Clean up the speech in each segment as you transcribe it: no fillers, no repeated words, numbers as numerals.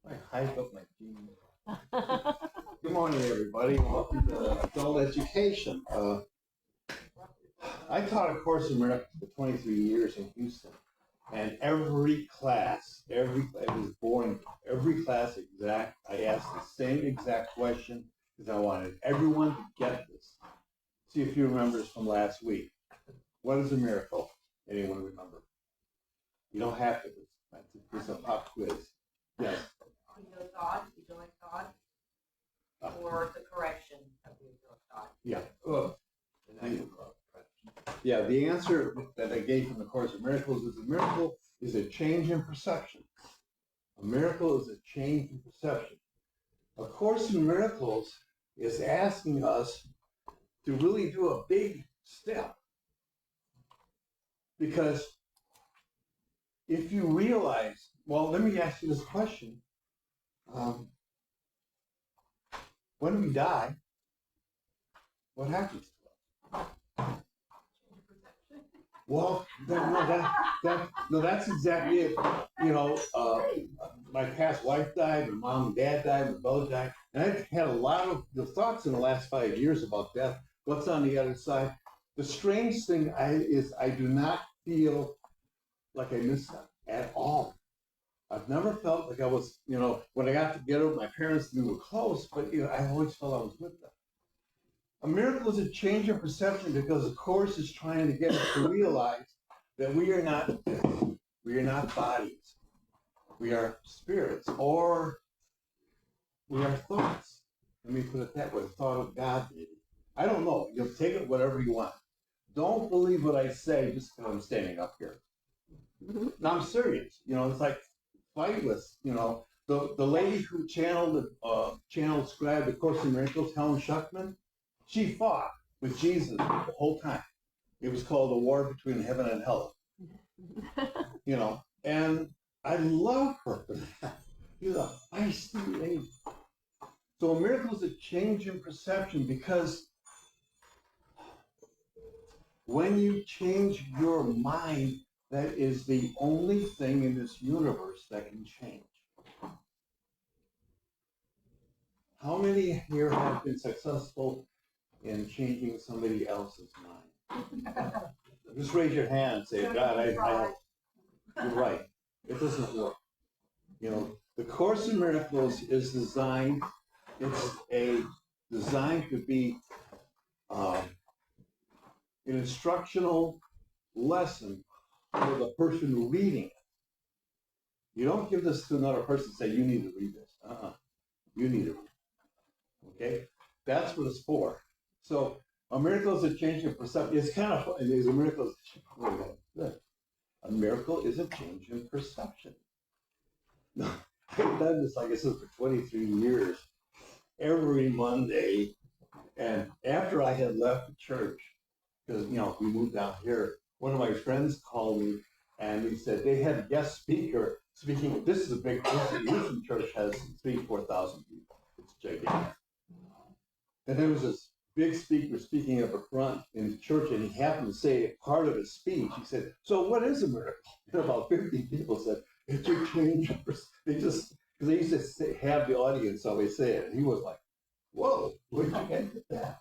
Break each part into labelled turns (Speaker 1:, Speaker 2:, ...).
Speaker 1: I hype up my jeans. Good morning, everybody. Welcome to Adult Education. I taught a course in America for 23 years in Houston, and every class, it was boring. Every class I asked the same exact question because I wanted everyone to get this. See if you remember this from last week. What is a miracle? Anyone remember? You don't have to. It's a pop quiz. Yes.
Speaker 2: You know God, you don't like God, or the correction of the will of God.
Speaker 1: Yeah. Yeah, the answer that I gave from the Course of Miracles is a miracle is a change in perception. A miracle is a change in perception. A Course in Miracles is asking us to really do a big step. Because if you realize, well, let me ask you this question. When we die, what happens to us? Well, that's exactly it. You know, my past wife died, my mom and dad died, my brother died, and I've had a lot of the thoughts in the last 5 years about death. What's on the other side? The strange thing is I do not feel like I miss them at all. I've never felt like I was, when I got together with my parents, we were close, but I always felt I was with them. A miracle is a change in perception because the Course is trying to get us to realize that we are not bodies. We are spirits, or we are thoughts. Let me put it that way, thought of God, maybe. I don't know. You'll take it whatever you want. Don't believe what I say just because I'm standing up here. No, I'm serious. It's like flightless. The lady who channeled scribe the Course in Miracles, Helen Schuckman, she fought with Jesus the whole time. It was called the war between heaven and hell. And I love her for that. She's a feisty lady. So a miracle is a change in perception because when you change your mind, that is the only thing in this universe that can change. How many here have been successful in changing somebody else's mind? Just raise your hand and say, God, you're right. It doesn't work. The Course in Miracles is designed to be an instructional lesson for the person reading it. You don't give this to another person and say, you need to read this. You need to read it. Okay? That's what it's for. So a miracle is a change in perception. It's kind of fun. A miracle is a change in perception. No, I've done this, like I said, for 23 years, every Monday. And after I had left the church, because, we moved down here, one of my friends called me and he said they had a guest speaker speaking. This is a big Lutheran church, has 4,000 people. It's gigantic. And there was this big speaker speaking up front in the church, and he happened to say part of his speech. He said, so what is a miracle? And about 50 people said, it's your change. Because they used to have the audience always say it. And he was like, whoa, where'd you get that?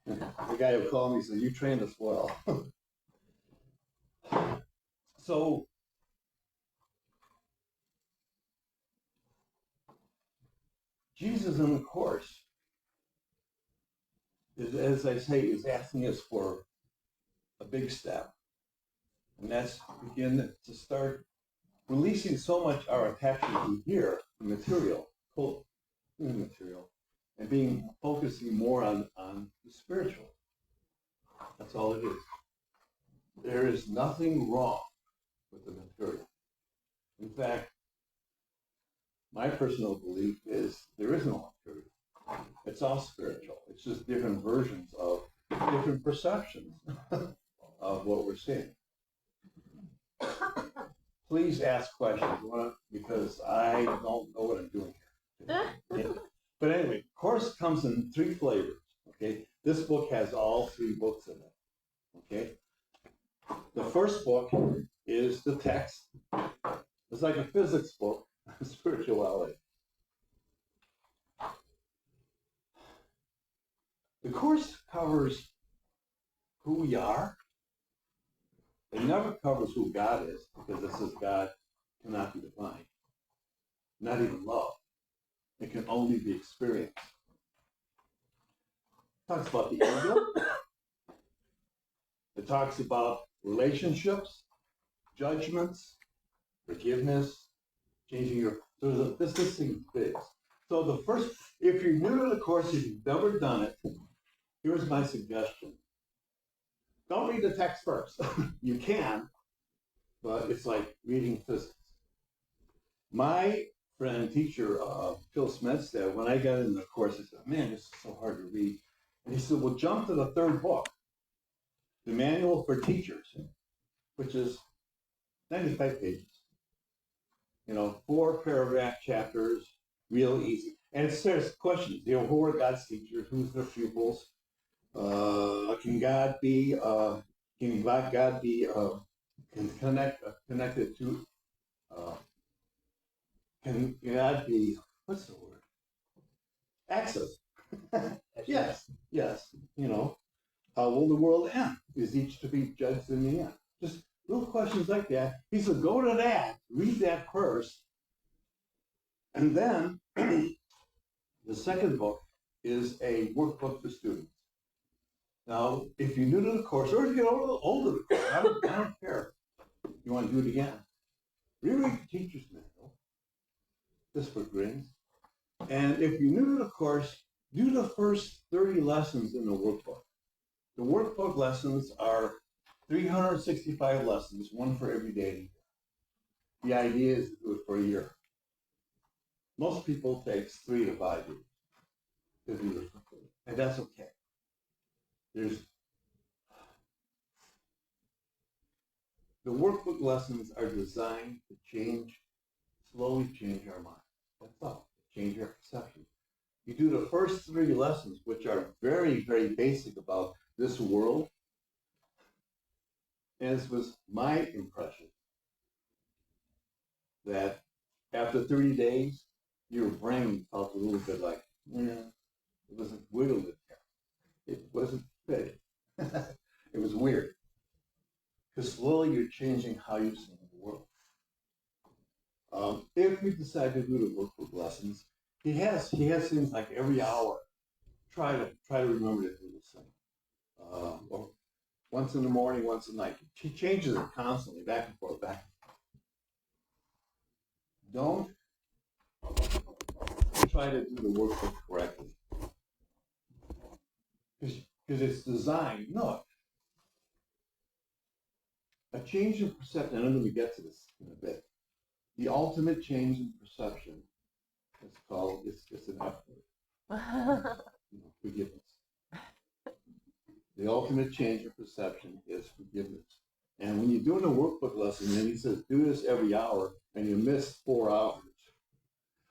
Speaker 1: The guy who called me said, you trained us well. So, Jesus in the Course, as I say, is asking us for a big step. And that's to begin to start releasing so much our attachment to here, the material, and focusing more on the spiritual. That's all it is. There is nothing wrong with the material. In fact, my personal belief is there is no material. It's all spiritual. It's just different versions of different perceptions of what we're seeing. Please ask questions because I don't know what I'm doing here. But anyway, Course comes in 3 flavors. Okay, this book has all 3 books in it. Okay, the first book is the text. It's like a physics book, spirituality. course covers who we are. It never covers who God is, because it says God cannot be defined, not even love. It can only be experienced. It talks about the ego. It talks about relationships, judgments, forgiveness, changing your. So this thing is big. So the first, if you're new to the course, if you've never done it, here's my suggestion. Don't read the text first. You can, but it's like reading physics. My friend and teacher, Phil Smith, said, when I got into the course, I said, man, this is so hard to read. And he said, well, jump to the third book, the Manual for Teachers, which is 95 pages. 4 paragraph chapters, real easy. And it says questions, who are God's teachers? Who's their pupils? Can God be connected to, can God be, what's the word? Access. Yes. How will the world end? Is each to be judged in the end? Just little questions like that. He said, go to that, read that first, and then the second book is a workbook for students. Now, if you're new to the course, or if you're older to the course, I don't care. You want to do it again? Reread the teacher's manual, just for grins. And if you're new to the course, do the first 30 lessons in the workbook. The workbook lessons are 365 lessons, one for every day. The idea is to do it for a year. Most people takes 3 to 5 years to do this, and that's okay. The workbook lessons are designed to slowly change our mind. That's all. Change our perception. You do the first 3 lessons, which are very, very basic about this world. And this was my impression that after 30 days, your brain felt a little bit like, it wasn't wiggling there. It wasn't fitting. It was weird. Because slowly you're changing how you see the world. If we decide to do the workbook lessons, he has things like every hour. Try to remember to do this thing. Or once in the morning, once at night. He changes it constantly, back and forth, back and forth. Don't try to do the workbook correctly. Because it's designed, no. A change in perception, and I'm going to get to this in a bit. The ultimate change in perception is called, it's an F word. Forgiveness. The ultimate change in perception is forgiveness. And when you're doing a workbook lesson, and he says, do this every hour, and you miss 4 hours.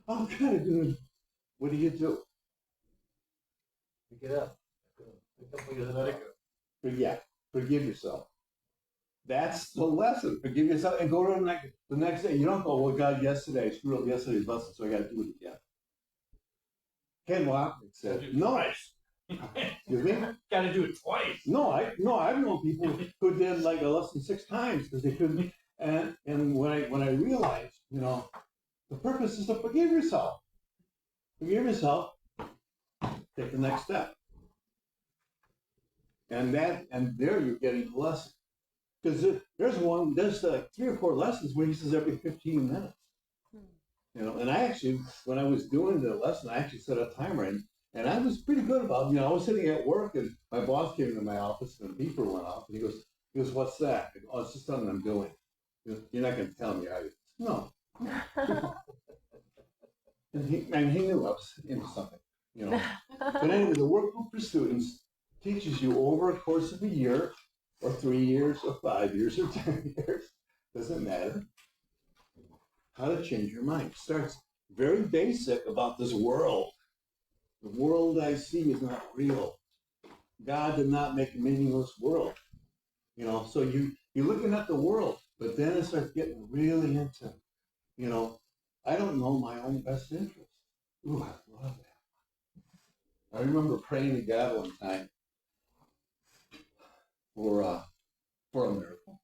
Speaker 1: I'm kind of doing, what do?
Speaker 3: Pick it up. Let it go.
Speaker 1: Forgive yourself. That's the lesson. Forgive yourself and go to the next day. You don't go, well, God, yesterday, I screwed up yesterday's lesson, so I got to do it again. Ken Wapnick said, no. Excuse me?
Speaker 3: Got to do it twice.
Speaker 1: No, I've known people who did like a lesson 6 times because they couldn't. And when I realized, the purpose is to forgive yourself. Forgive yourself. Take the next step. And there you're getting the lesson. Because there's 3 or 4 lessons where he says every 15 minutes. And I actually, when I was doing the lesson, I actually set a timer and I was pretty good about it. I was sitting at work and my boss came into my office and the beeper went off and he goes, what's that? I go, oh, it's just something I'm doing. You're not going to tell me, are you? No. and he knew I was into something, But anyway, the workbook for students teaches you over a course of a year or 3 years or 5 years or 10 years, doesn't matter, how to change your mind. It starts very basic about this world. The world I see is not real. God did not make a meaningless world. So you're looking at the world, but then it starts getting really into, I don't know my own best interest. Ooh, I love I remember praying to God one time for a miracle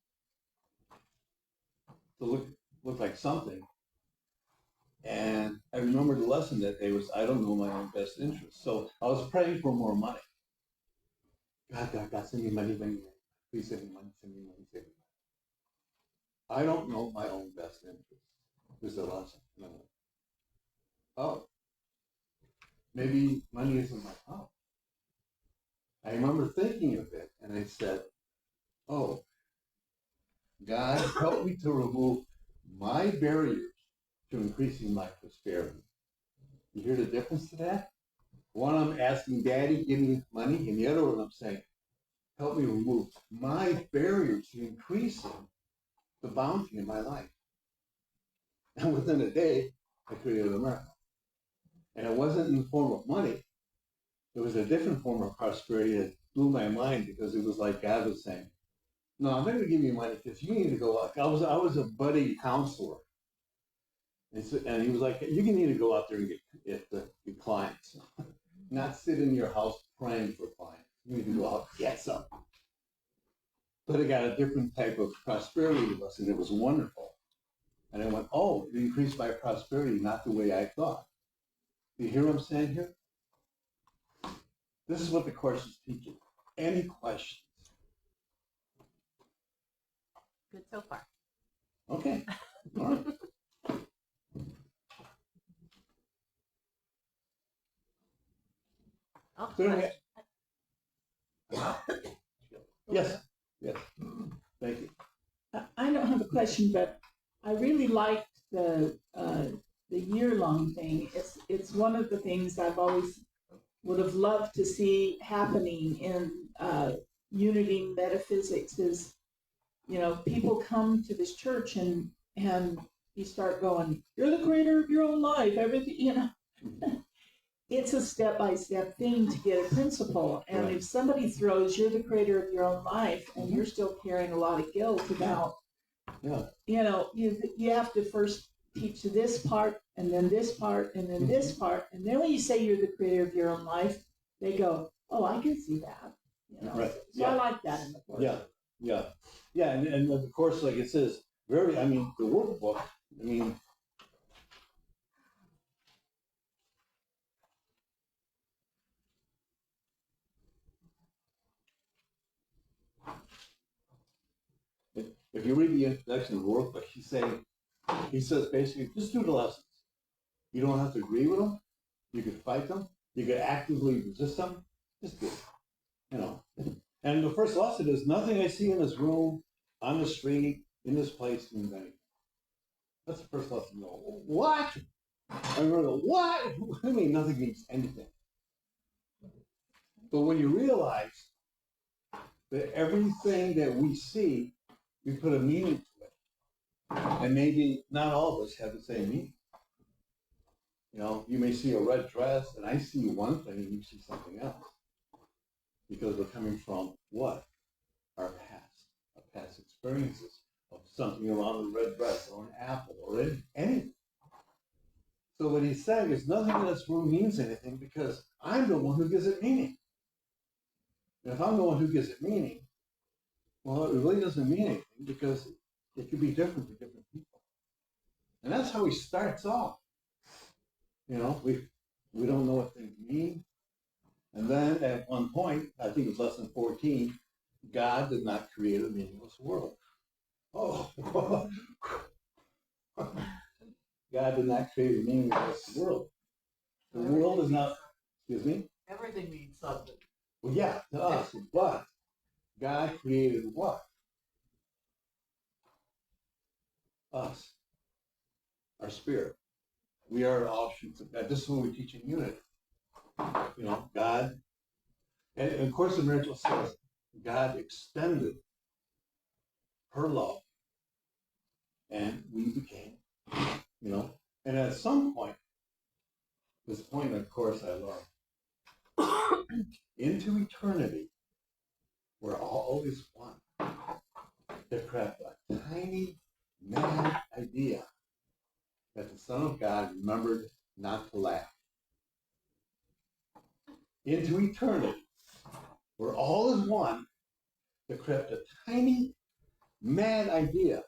Speaker 1: to look like something. And I remember the lesson that day was, I don't know my own best interest. So I was praying for more money. God, send me money. Please send me money, send me money, send me money. I don't know my own best interest. Was the lesson. And I went, oh, maybe money isn't my problem. I remember thinking of it, and I said, oh, God, help me to remove my barriers to increasing my prosperity. You hear the difference to that? One, I'm asking Daddy, give me money, and the other one, I'm saying, help me remove my barriers to increasing the bounty in my life. And within a day, I created a miracle. And it wasn't in the form of money. It was a different form of prosperity that blew my mind, because it was like God was saying, no, I'm not going to give you money because you need to go out. I was a budding counselor. And he was like, you need to go out there and get clients, not sit in your house praying for clients. You need to go out and get some. But I got a different type of prosperity lesson. It was wonderful. And I went, oh, it increased my prosperity, not the way I thought. Do you hear what I'm saying here? This is what the course is teaching. Any questions?
Speaker 2: Good so far.
Speaker 1: Okay. All right.
Speaker 2: Oh,
Speaker 1: So anyway, yes. Thank you.
Speaker 4: I don't have a question, but I really liked the year-long thing. It's one of the things I've always would have loved to see happening in Unity metaphysics. Is, people come to this church and you start going, you're the creator of your own life, everything, It's a step-by-step thing to get a principle. And
Speaker 1: Right.
Speaker 4: if somebody throws, you're the creator of your own life, and you're still carrying a lot of guilt about, you have to first teach this part, and then this part, and then this part. And then when you say you're the creator of your own life, they go, oh, I can see that.
Speaker 1: Right.
Speaker 4: So I like that in the course.
Speaker 1: Yeah. And of course, like it says, the workbook, if you read the introduction of the workbook, he says basically, just do the lessons. You don't have to agree with them. You could fight them. You could actively resist them. Just do it. And the first lesson is, nothing I see in this room, on the street, in this place means anything. That's the first lesson. You go, what? I'm going to go, what? What do you mean nothing means anything? But when you realize that everything that we see, we put a meaning to it. And maybe not all of us have the same meaning. You may see a red dress, and I see one thing, and you see something else. Because we're coming from what? Our past experiences of something around a red dress, or an apple, or anything. So what he's saying is, nothing in this room means anything, because I'm the one who gives it meaning. And if I'm the one who gives it meaning, well, it really doesn't mean anything, because it could be different for different people. And that's how he starts off. We don't know what things mean. And then at one point, I think it was lesson 14, God did not create a meaningless world. Oh, God did not create a meaningless world. The world is not, excuse me?
Speaker 3: Everything means something.
Speaker 1: Well, yeah, to us, but God created what? Us, our spirit. We are options of God. This is what we teach in Unity. God, and of course the miracle says God extended her love, and we became, and at some point, this point, of course, I love, into eternity, we're always one. To craft a tiny, mad idea that the Son of God remembered not to laugh. into eternity, where all is one, there crept a tiny, mad idea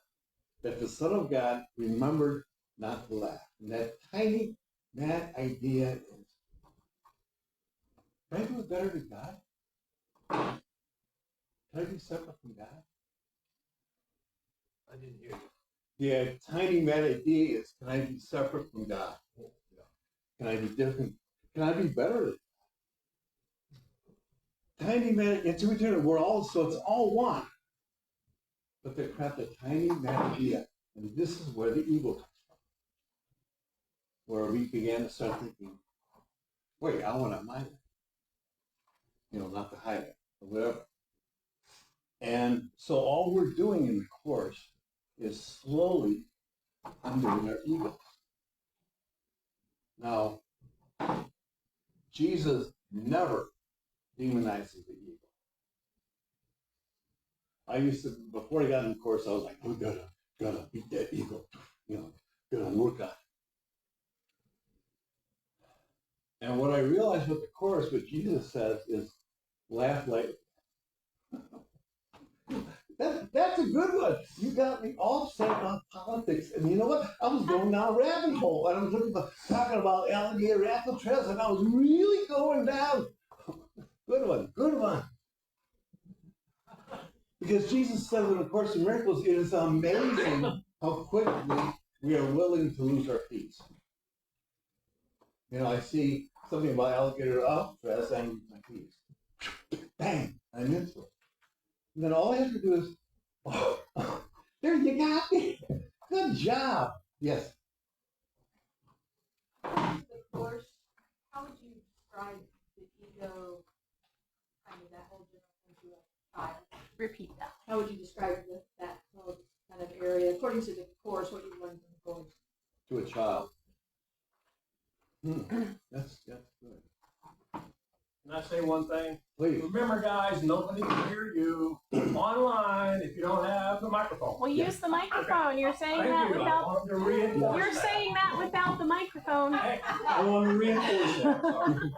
Speaker 1: that the Son of God remembered not to laugh. And that tiny, mad idea is, can I do it better than God? Can I be separate from God?
Speaker 3: I didn't hear you.
Speaker 1: Yeah, tiny mad idea is, can I be separate from God? Can I be different? Can I be better? Tiny mad, into eternity, we're all, so it's all one. But they crept a tiny mad idea, and this is where the ego comes from. Where we began to start thinking, wait, I want to mine it. You know, not the highway, or whatever. And so all we're doing in the course is slowly undoing our ego. Now, Jesus never demonizes the ego. I used to, before I got in the course, I was like, we gotta beat that ego, you know, gotta work on it. And what I realized with the course, what Jesus says is, laugh lightly. That's a good one. You got me all upset about politics. And you know what? I was going down a rabbit hole. And I was talking about alligator apple trails, and I was really going down. Good one, good one. Because Jesus says in the Course in Miracles, it is amazing how quickly we are willing to lose our peace. You know, I see something about alligator apple trails, and I lose my peace. Bang, I'm into it. And then all I have to do is, oh, there you got me. Good job. Yes.
Speaker 2: The course, how would you describe the ego, kind of that whole general into a child?
Speaker 5: Repeat that.
Speaker 2: How would you describe that whole kind of area, according to the course, what you learned from the course?
Speaker 1: To a child. That's good.
Speaker 3: Can I say one thing?
Speaker 1: Please.
Speaker 3: Remember, guys, nobody can hear you online if you don't have the microphone.
Speaker 5: Well, use the microphone. You're saying
Speaker 3: Thank
Speaker 5: that
Speaker 3: you. I
Speaker 5: without.
Speaker 3: wanted to reinforce
Speaker 5: You're
Speaker 3: that.
Speaker 5: saying that without the microphone.
Speaker 3: Hey, I want to reinforce that. Sorry.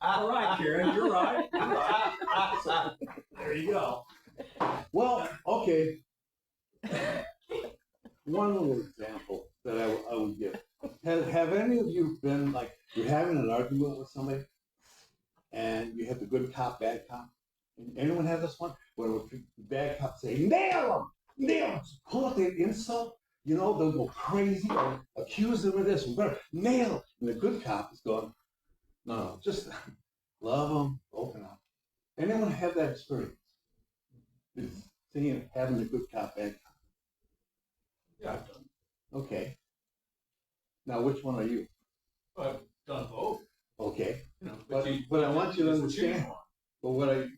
Speaker 3: All right, Karen, you're right. You're right. So, there you go.
Speaker 1: Well, okay. One little example that I would give. Have any of you been like, you're having an argument with somebody and you have the good cop, bad cop? Anyone have this one? Where the bad cop say, nail him, nail him, pull out the insult, you know, they'll go crazy or accuse them of this, we're gonna nail him. And the good cop is going, no, just love them, open up. Anyone have that experience? Seeing, having the good cop, bad cop?
Speaker 3: Yeah, I've done.
Speaker 1: Okay. Now, which one are you?
Speaker 3: I've done both.
Speaker 1: Okay.
Speaker 3: You know,
Speaker 1: But I want you to
Speaker 3: choose
Speaker 1: understand,
Speaker 3: one.
Speaker 1: but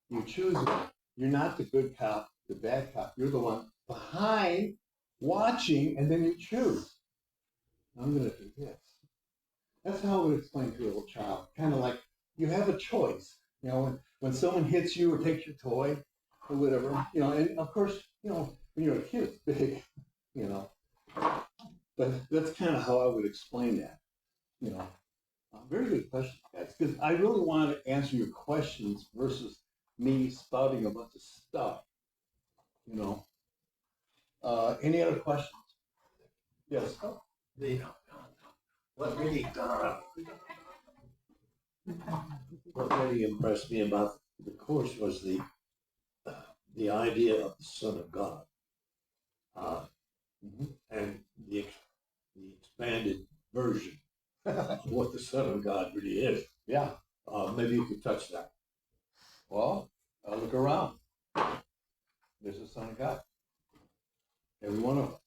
Speaker 1: you choose one. You're not the good cop, the bad cop. You're the one behind, watching, and then you choose. I'm going to do this. That's how I would explain to a little child. Kind of like you have a choice. You know, when someone hits you or takes your toy or whatever, you know, and of course, you know, when you're a kid, it's big, you know. But that's kind of how I would explain that, you know. Very good question, guys, because I really want to answer your questions versus me spouting a bunch of stuff, you know. Any other questions? Yes.
Speaker 6: What really impressed me about the course was the idea of the Son of God, and the expanded version of what the Son of God really is.
Speaker 1: Yeah.
Speaker 6: Maybe you could touch that.
Speaker 1: Well, look around. There's the Son of God. Every one of us.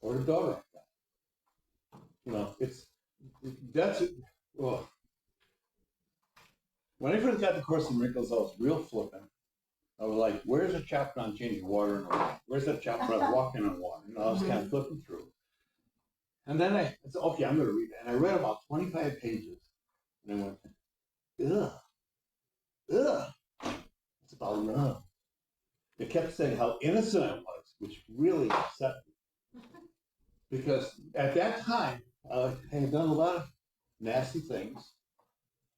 Speaker 1: Or the daughter of God. You know, that's it. Well, when I first got the Course in Miracles, I was real flippant. I was like, where's the chapter on changing water into wine? Where's that chapter on walking on water? You know, I was kind of flipping through. And then I said, okay, I'm going to read it. And I read about 25 pages. And I went, ugh. It's about love. It kept saying how innocent I was, which really upset me. Because at that time, I had done a lot of nasty things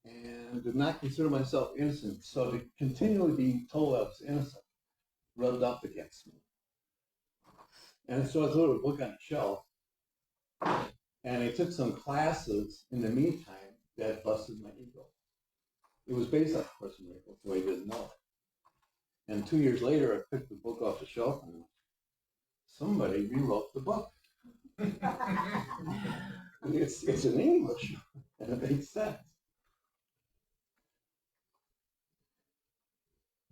Speaker 1: and did not consider myself innocent. So to continually be told I was innocent rubbed up against me. And so I threw a book on a shelf, and I took some classes in the meantime that busted my ego. It was based on Course in Miracles, so I didn't know it. And 2 years later, I picked the book off the shelf, and somebody rewrote the book. It's in English, and it makes sense.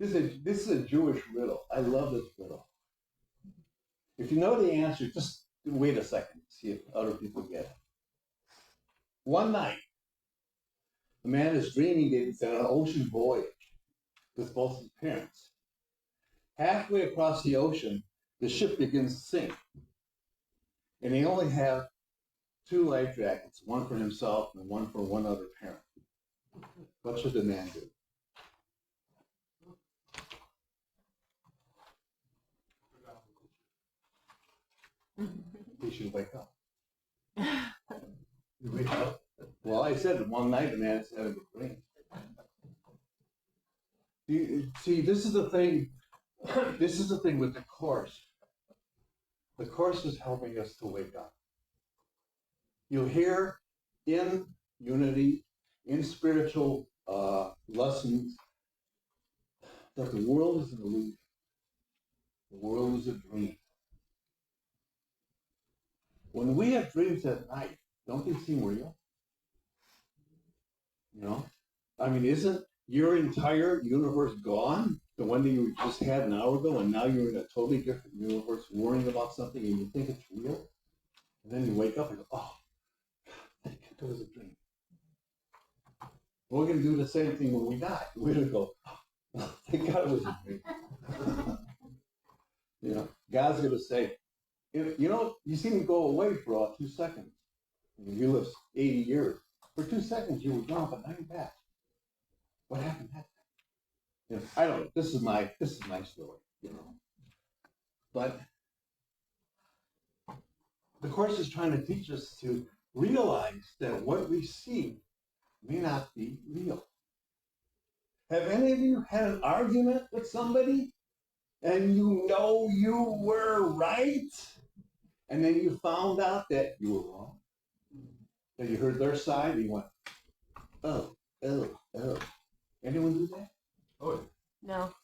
Speaker 1: This is a Jewish riddle. I love this riddle. If you know the answer, just wait a second to see if other people get it. One night, a man is dreaming that he's on an ocean voyage with both his parents. Halfway across the ocean, the ship begins to sink. And they only have 2 life jackets, one for himself and one for one other parent. What should the man do? He should wake up.
Speaker 6: You wake up.
Speaker 1: Well, I said one night the man is having a dream. See, this is the thing. This is the thing with the Course. The Course is helping us to wake up. You'll hear in Unity, in spiritual lessons, that the world is an illusion. The world is a dream. When we have dreams at night, don't they seem real? You know? I mean, isn't your entire universe gone? The one that you just had an hour ago, and now you're in a totally different universe worrying about something and you think it's real? And then you wake up and go, oh, I think it was a dream. We're going to do the same thing when we die. We're going to go, oh, thank God it was a dream. You know, God's going to say, you know, you see me go away for 2 seconds. You live 80 years. For 2 seconds you were gone, but now you're back. What happened that time? You know, I don't know. This is my story, you know. But the Course is trying to teach us to realize that what we see may not be real. Have any of you had an argument with somebody and you know you were right, and then you found out that you were wrong? And you heard their side and you went, oh. Anyone do that?
Speaker 6: Oh,
Speaker 5: No.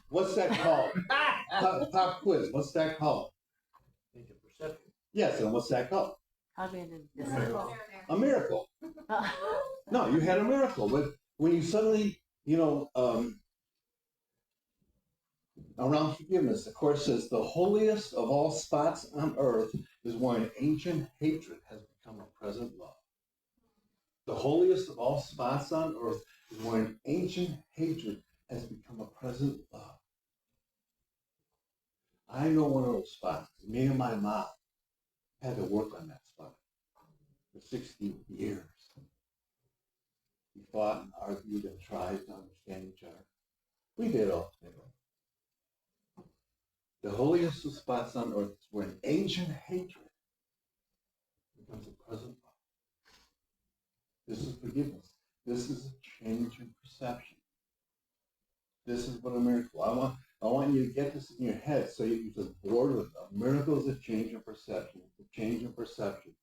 Speaker 1: What's that called? Pop quiz. What's that called?
Speaker 6: think of perception.
Speaker 1: Yes, and what's that called?
Speaker 5: Cognitive
Speaker 6: Miracle.
Speaker 1: A miracle. No, you had a miracle. But when you suddenly, you know, around forgiveness, the Course says the holiest of all spots on earth is where an ancient hatred has become a present love. The holiest of all spots on earth is where an ancient hatred has become a present love. I know one of those spots. Me and my mom had to work on that spot for 60 years. We fought and argued and tried to understand each other. We did all together. The holiest of spots on earth is where an ancient hatred becomes a present love. This is forgiveness. This is a change in perception. This is what a miracle. I want you to get this in your head so you're just bored with it. A miracle is a change in perception. It's a change in perception.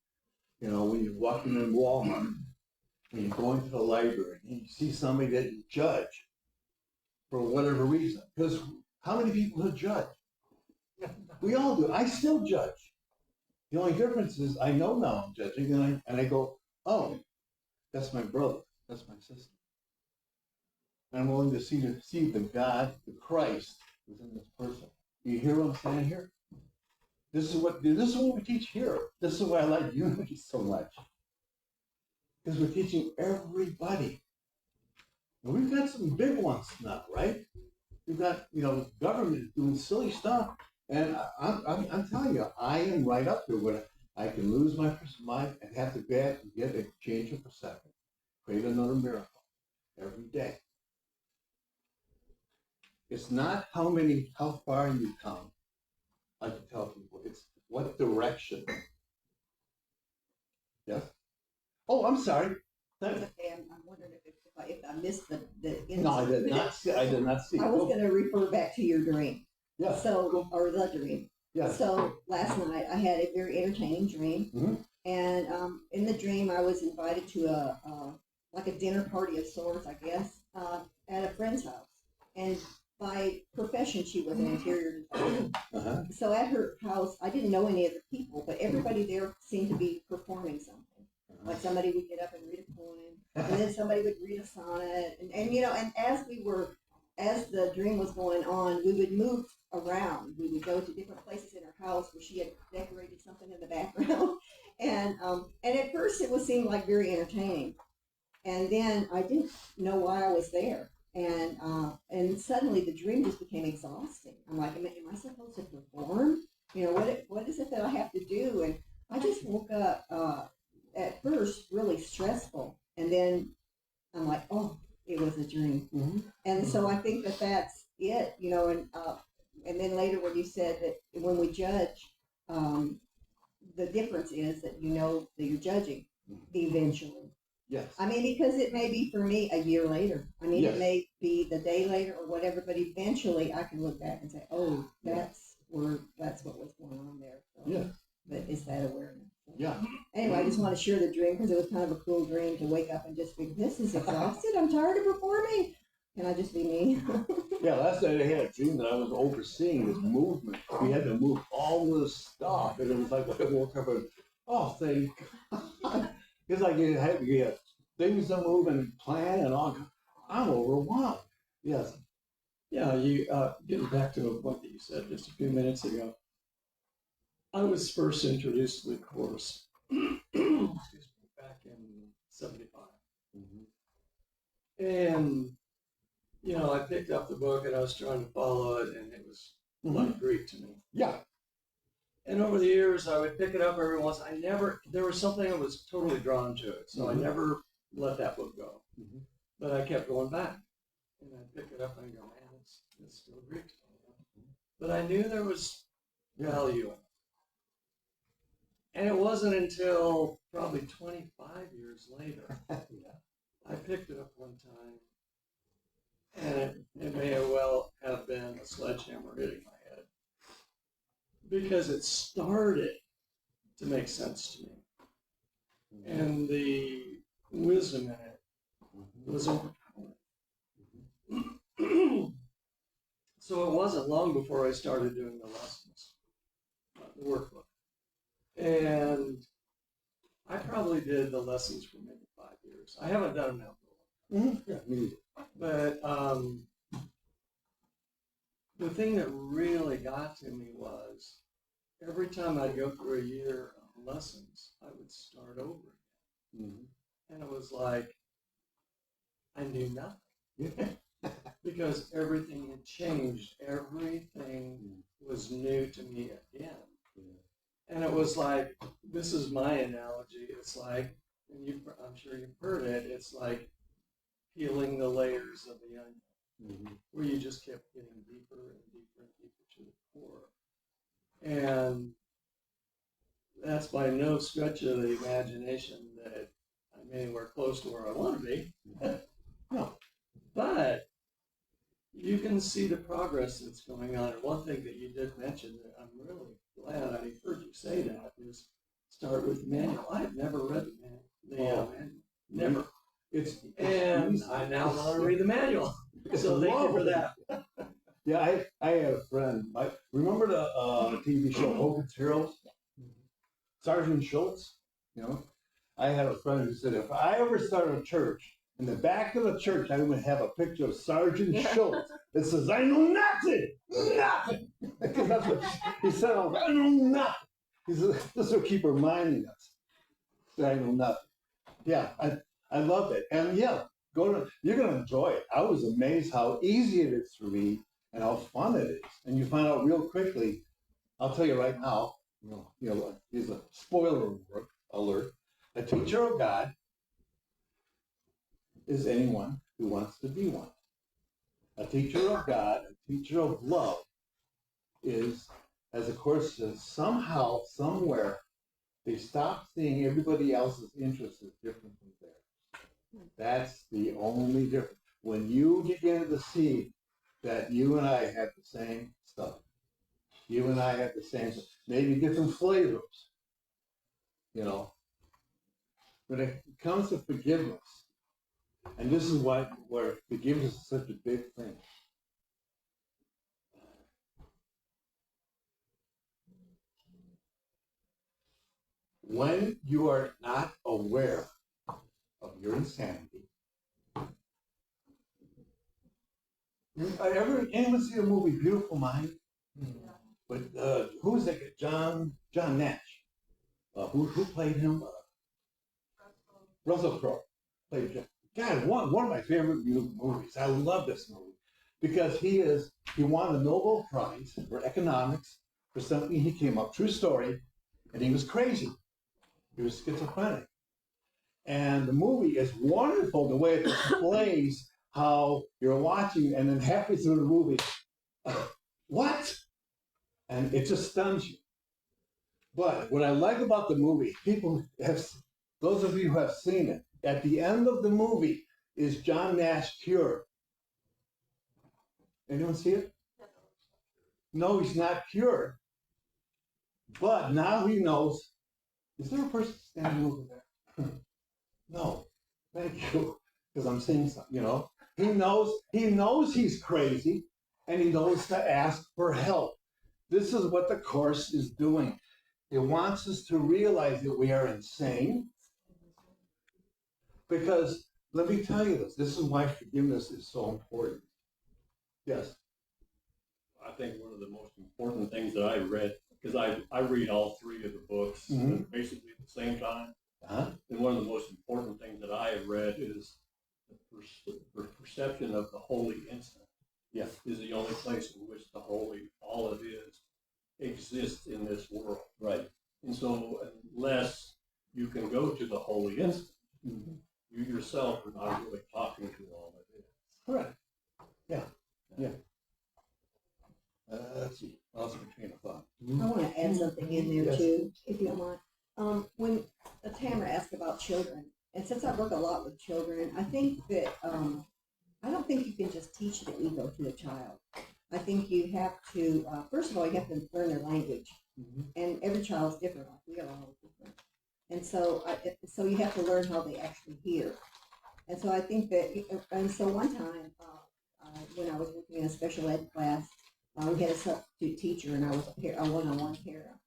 Speaker 1: You know, when you're walking in Walmart, when you're going to the library, and you see somebody that you judge for whatever reason. Because how many people have judged? We all do. I still judge. The only difference is I know now I'm judging, and I go, oh, that's my brother. That's my sister. And I'm willing to see the God, the Christ within this person. Do you hear what I'm saying here? This is what we teach here. This is why I like Unity so much. Because we're teaching everybody. And we've got some big ones now, right? We've got, you know, government doing silly stuff. And I'm telling you, I am right up there where I can lose my mind and have to get a change of perception. Create another miracle every day. It's not how far you come. I can tell people, it's what direction. Yes? Oh, I'm sorry.
Speaker 7: It's okay, I'm wondering if I missed the
Speaker 1: No, I did not see, I did not see.
Speaker 7: I was gonna refer back to your dream.
Speaker 1: Yeah.
Speaker 7: So, or the dream.
Speaker 1: Yeah.
Speaker 7: So last night I had a very entertaining dream,
Speaker 1: Mhm.
Speaker 7: and in the dream I was invited to a like a dinner party of sorts, I guess, at a friend's house. And by profession, she was an interior designer.
Speaker 1: Uh-huh.
Speaker 7: So at her house, I didn't know any of the people, but everybody there seemed to be performing something. Like somebody would get up and read a poem, and then somebody would read a sonnet, and you know, and as the dream was going on, we would move around. We would go to different places in her house where she had decorated something in the background, and at first it was seemed like very entertaining, and then I didn't know why I was there, and suddenly the dream just became exhausting. I'm like, am I supposed to perform? You know, what is it that I have to do? And I just woke up at first really stressful, and then I'm like, oh, it was a dream.
Speaker 1: Mhm.
Speaker 7: And so I think that that's it, you know, and then later when you said that when we judge, the difference is that you know that you're judging eventually.
Speaker 1: Yes.
Speaker 7: I mean, because it may be for me a year later. I mean,
Speaker 1: Yes.
Speaker 7: it may be the day later or whatever, but eventually I can look back and say, oh, that's what was going on there. So,
Speaker 1: Yeah.
Speaker 7: but it's that awareness. So,
Speaker 1: Yeah.
Speaker 7: anyway, I just want to share the dream because it was kind of a cool dream to wake up and just think, this is exhausted. I'm tired of performing. Can I just be me?
Speaker 1: Yeah, last night I had a dream that I was overseeing this movement. We had to move all this stuff, and it was like I woke up and, oh, thank God. It's like you have things to move and plan and all. I'm overwhelmed. Yes.
Speaker 3: Yeah, you getting back to a point that you said just a few minutes ago. I was first introduced to the course excuse me, back in '75. And, you know, I picked up the book and I was trying to follow it, and it was like Greek to me.
Speaker 1: Yeah.
Speaker 3: And over the years, I would pick it up every once. There was something I was totally drawn to it, so I never let that book go. But I kept going back, and I'd pick it up and I'd go, man, it's still Greek to me. But I knew there was value in it. And it wasn't until probably 25 years later, I picked it up one time, and it may well have been a sledgehammer hitting my head, because it started to make sense to me. And the wisdom in it was overpowering. So it wasn't long before I started doing the lessons, the workbook. And I probably did the lessons for maybe 5 years. I haven't done them now for a while.
Speaker 1: Yeah, me
Speaker 3: But the thing that really got to me was every time I'd go through a year of lessons, I would start over again. And it was like I knew nothing. Because everything had changed. Everything was new to me again. And it was like, this is my analogy. It's like, and I'm sure you've heard it, it's like peeling the layers of the onion, where you just kept getting deeper and deeper and deeper to the core. And that's by no stretch of the imagination that I'm anywhere close to where I want to be. No. But you can see the progress that's going on. And one thing that you did mention that I'm really glad I heard you say that is start with the manual. I've never read the manual. Never. And I now want to read the manual. So thank you for that.
Speaker 1: Yeah, I had a friend. Remember the TV show Hogan's Heroes? Sergeant Schultz, you know? I had a friend who said, if I ever start a church, in the back of the church, I'm going to have a picture of Sergeant Schultz. It says, I know nothing. Because that's what he said, I know nothing. He said, this will keep reminding us that I know nothing. Yeah, I love it. And yeah, you're going to enjoy it. I was amazed how easy it is to read and how fun it is. And you find out real quickly, I'll tell you right now, here's a spoiler alert. A teacher of God is anyone who wants to be one. A teacher of God, a teacher of love is, as the Course says, somehow, somewhere, they stop seeing everybody else's interests as different from theirs. That's the only difference. When you begin to see that you and I have the same stuff, you and I have the same, maybe different flavors, you know. When it comes to forgiveness, and this is where forgiveness is such a big thing. When you are not aware of your insanity, anyone see the movie Beautiful Mind? But who's that? John Nash. Who played him? Russell Crowe played John. God, one of my favorite movies. I love this movie because he won the Nobel Prize for economics for something he came up, true story, and he was crazy. He was schizophrenic. And the movie is wonderful the way it displays how you're watching and then halfway through the movie, what? And it just stuns you. But what I like about the movie, those of you who have seen it, at the end of the movie is John Nash cured. Anyone see it? No, he's not cured. But now he knows, is there a person standing over there? No, thank you, because I'm seeing something, you know. He knows he's crazy, and he knows to ask for help. This is what the Course is doing. It wants us to realize that we are insane. Because let me tell you this is why forgiveness is so important. Yes.
Speaker 6: I think one of the most important things that I read, because I read all three of the books basically at the same time. And one of the most important things that I have read is the perception of the holy instant.
Speaker 1: Yeah.
Speaker 6: Is the only place in which the holy, all it is, exists in this world.
Speaker 1: Right.
Speaker 6: And so unless you can go to the holy instant, you yourself are not really talking to all that is.
Speaker 1: Correct. Yeah. Yeah. Let's see. Lost my train of thought.
Speaker 7: I want to add something in there too, if you don't mind. When Tamara asked about children, and since I work a lot with children, I think that I don't think you can just teach the ego to a child. I think you have to, first of all, you have to learn their language, and every child's different. Like we are all different, and so you have to learn how they actually hear. And so I think that, and so one time when I was working in a special ed class, we had a substitute teacher, and I was a one-on-one carer.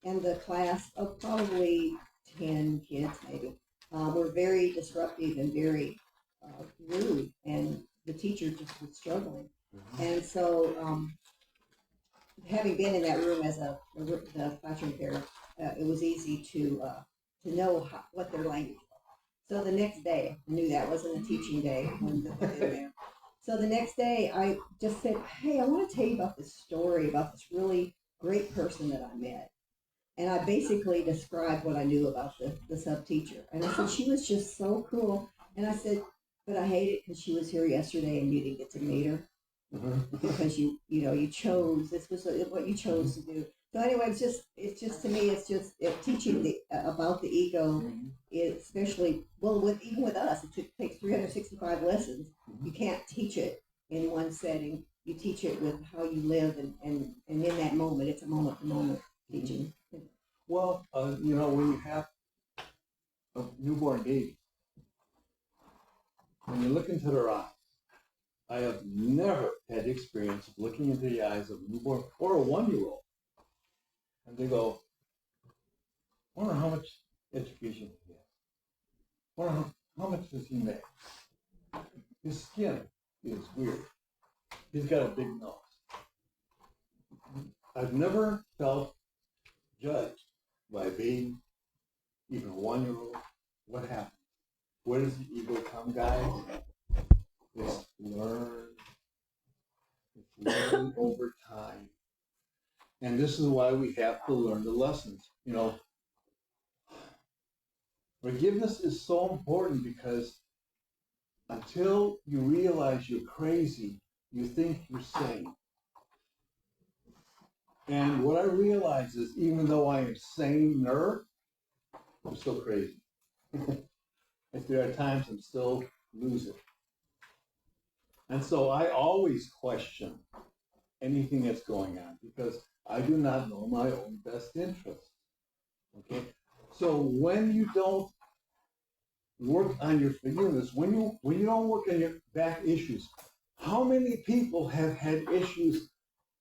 Speaker 7: And the class of probably 10 kids, maybe, were very disruptive and very rude, and the teacher just was struggling. And so, having been in that room as the classroom carer, it was easy to know what their language was. So the next day, I knew that wasn't a teaching day when they were in there. So the next day, I just said, hey, I want to tell you about this story about this really great person that I met. And I basically described what I knew about the sub-teacher. And I said, she was just so cool. And I said, but I hate it because she was here yesterday and you didn't get to meet her. Because you chose, this was what you chose to do. So anyway, it's just to me, it's just teaching about the ego, especially, even with us, it takes 365 lessons. You can't teach it in one setting. You teach it with how you live, and in that moment, it's a moment-to-moment teaching.
Speaker 1: Well, when you have a newborn baby, when you look into their eyes, I have never had the experience of looking into the eyes of a newborn or a 1-year-old, and they go, I wonder how much education he has. I wonder how much does he make? His skin is weird. He's got a big nose. I've never felt judged by a baby, even a 1-year-old. What happens? Where does the ego come, guys? It's learned. It's learned over time. And this is why we have to learn the lessons. Forgiveness is so important because until you realize you're crazy, you think you're sane. And what I realize is even though I am saner, I'm still crazy. If there are times I'm still losing. And so I always question anything that's going on because I do not know my own best interest. Okay? So when you don't work on your forgiveness, when you don't work on your back issues, how many people have had issues?